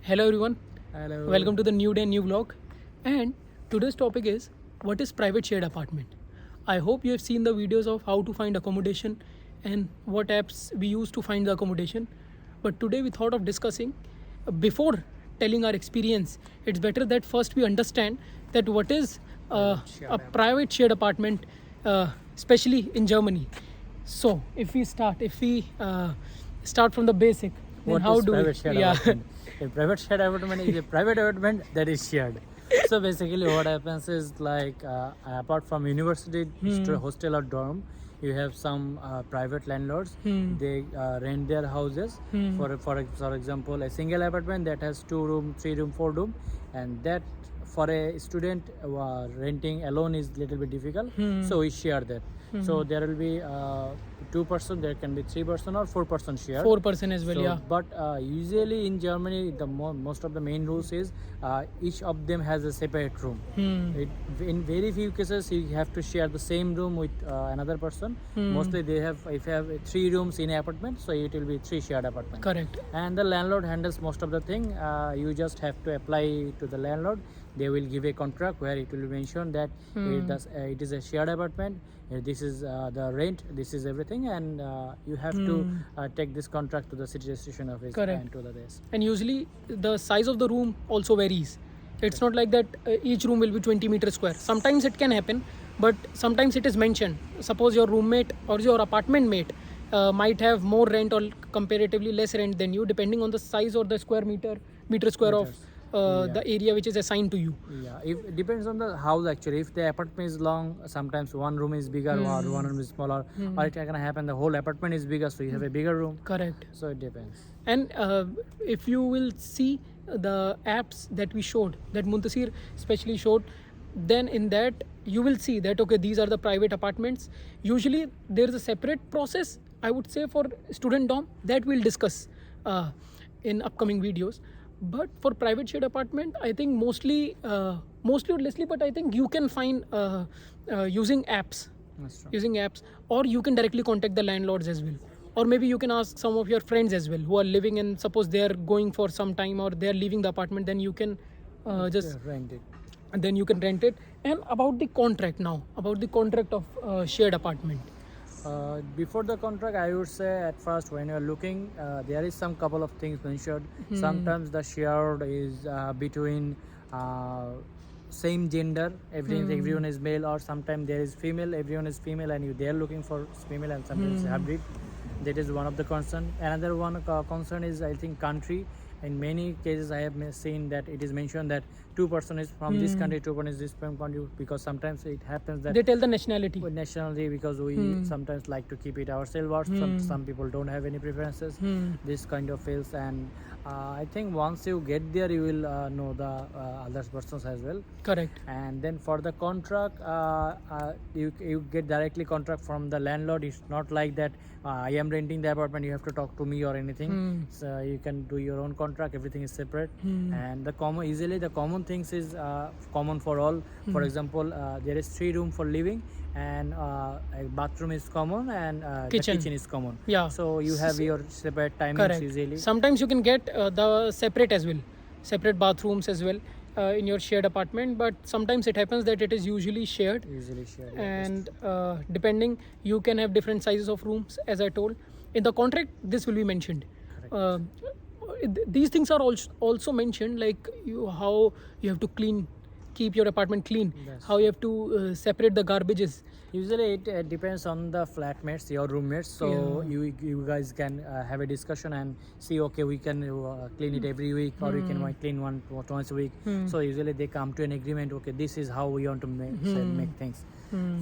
Hello everyone, Hello. welcome to the new day, new vlog. And today's topic is what is private shared apartment. I hope you have seen the videos of how to find accommodation and what apps we use to find the accommodation. But today we thought of discussing before telling our experience. It's better that first we understand that what is a private shared apartment, especially in Germany. So if we start from the basic, then What how is do private we? shared Yeah. apartment? A private shared apartment is a private apartment that is shared. So basically, what happens is like apart from university hostel or dorm, you have some private landlords. They rent their houses for example, a single apartment that has 2 room, 3 room, 4 room, and that for a student renting alone is little bit difficult. So we share that. So there will be 2 person, there can be 3 person or 4 person share. 4% as well, So, yeah. but usually in Germany, the most of the main rules is each of them has a separate room. In very few cases, you have to share the same room with another person. Mostly they have, if you have 3 rooms in an apartment, so it will be 3 shared apartments. Correct. And the landlord handles most of the thing. You just have to apply to the landlord. They will give a contract where it will be mentioned that it is a shared apartment. This is the rent, this is everything, and you have to take this contract to the city registration office. Correct. And to the rest. And usually the size of the room also varies. It's not like that each room will be 20 meters square. Sometimes it can happen, but sometimes it is mentioned. Suppose your roommate or your apartment mate might have more rent or comparatively less rent than you, depending on the size or the meter square of the area which is assigned to you. Yeah, it depends on the house actually. If the apartment is long, sometimes one room is bigger or one room is smaller, or it can happen the whole apartment is bigger, so you have a bigger room. Correct. So it depends. And if you will see the apps that we showed, that Muntasir especially showed, then in that you will see that okay, these are the private apartments. Usually there is a separate process, I would say, for student dorm that we'll discuss in upcoming videos. But for private shared apartment, I think mostly or lessly, but I think you can find using apps. That's true. Using apps, or you can directly contact the landlords as well, or maybe you can ask some of your friends as well who are living, and suppose they are going for some time or they are leaving the apartment, then you can just Rent it. and then you can rent it. And about the contract now, about the contract of shared apartment. Before the contract, I would say at first when you're looking, there is some couple of things mentioned. Sometimes the shared is between same gender, everyone is male, or sometimes there is female, everyone is female, and they are looking for female, and sometimes hybrid. That is one of the concern. Another one concern is, I think, country. In many cases, I have seen that it is mentioned that 2 person is from this country, 2 person is this country, because sometimes it happens that They tell the nationality. with nationality, because we sometimes like to keep it ourselves. Some people don't have any preferences. This kind of fails, and I think once you get there, you will know the other persons as well. Correct. And then for the contract, you get directly contract from the landlord. It's not like that I am renting the apartment, you have to talk to me or anything. So you can do your own contract, everything is separate. And the common things is common for all. For example, there is 3 room for living, and a bathroom is common, and the kitchen is common. Yeah. So you have your separate timings. Correct. Usually. Sometimes you can get the separate as well, separate bathrooms as well in your shared apartment. But sometimes it happens that it is usually shared. Usually shared. And depending, you can have different sizes of rooms, as I told. In the contract, this will be mentioned. These things are also mentioned, like how you have to keep your apartment clean, Yes. how you have to separate the garbages. Usually it depends on the flatmates, your roommates. So you guys can have a discussion and see, okay, we can clean it every week, or we can clean twice a week. So usually they come to an agreement, okay, this is how we want to make things.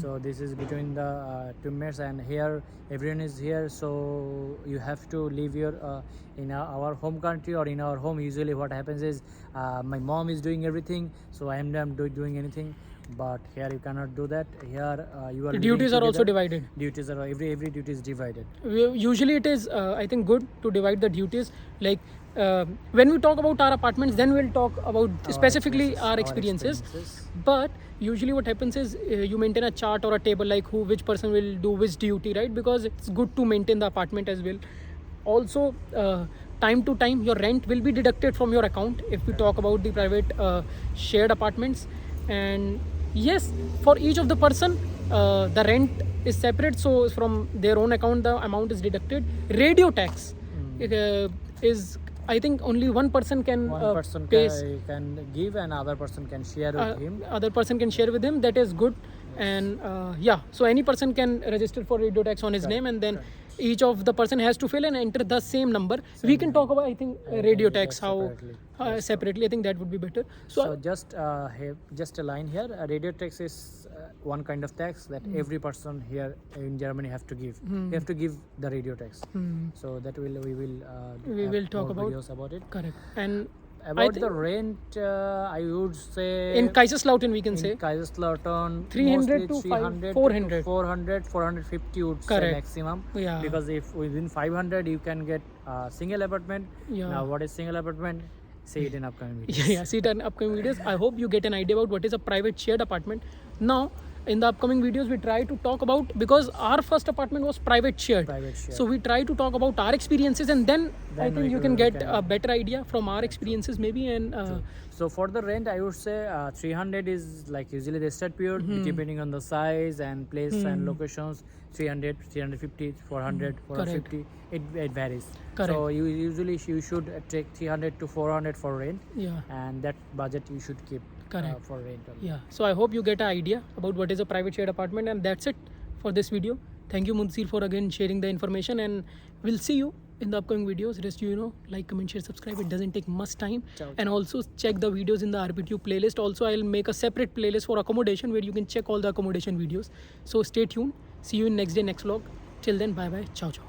So this is between the roommates, and here everyone is here, so you have to leave your in our home country or in our home. Usually what happens is my mom is doing everything, so I am not doing anything. But here you cannot do that. Here you are The living duties are also together. divided. Duties are every duty is divided. Usually it is I think good to divide the duties, like when we talk about our apartments, then we'll talk about specifically our experiences. But usually what happens is you maintain a chart or a table, like which person will do which duty, right? Because it's good to maintain the apartment as well. Also time to time your rent will be deducted from your account if we talk about the private shared apartments. And yes, for each of the person the rent is separate, so from their own account the amount is deducted. Radio tax is, I think only one person can One person pay. can give and other person can share with him. Other person can share with him, that is good. And yeah, so any person can register for radio tax on his name, and then each of the person has to fill and enter the same number. We can talk about, I think, radio tax how separately. I think that would be better. So just a line here. Radio tax is one kind of tax that every person here in Germany have to give. You have to give the radio tax. So that we will talk about videos about it. Correct. And about the rent, I would say in Kaiserslautern we can say Kaiserslautern 300 to 400. 450 would say maximum. Yeah. Because if within 500 you can get a single apartment. Yeah. Now what is single apartment? See it in upcoming videos. Yeah, see it in upcoming videos. I hope you get an idea about what is a private shared apartment. Now, in the upcoming videos, we try to talk about, because our first apartment was private shared. So we try to talk about our experiences, and then I think you can get a better idea from our experiences maybe. And so for the rent, I would say 300 is like usually the start period, depending on the size and place and locations. 300, 350, 400, 450. It varies. So you should take 300 to 400 for rent. Yeah. And that budget you should keep for rent. Yeah. So I hope you get an idea about what is a private shared apartment, and that's it for this video. Thank you, Munsir, for again sharing the information, and we'll see you in the upcoming videos. Rest like, comment, share, subscribe. It doesn't take much time. And also check the videos in the RPTube playlist. Also, I'll make a separate playlist for accommodation where you can check all the accommodation videos. So stay tuned. See you in next day, next vlog. Till then, bye bye. Ciao ciao.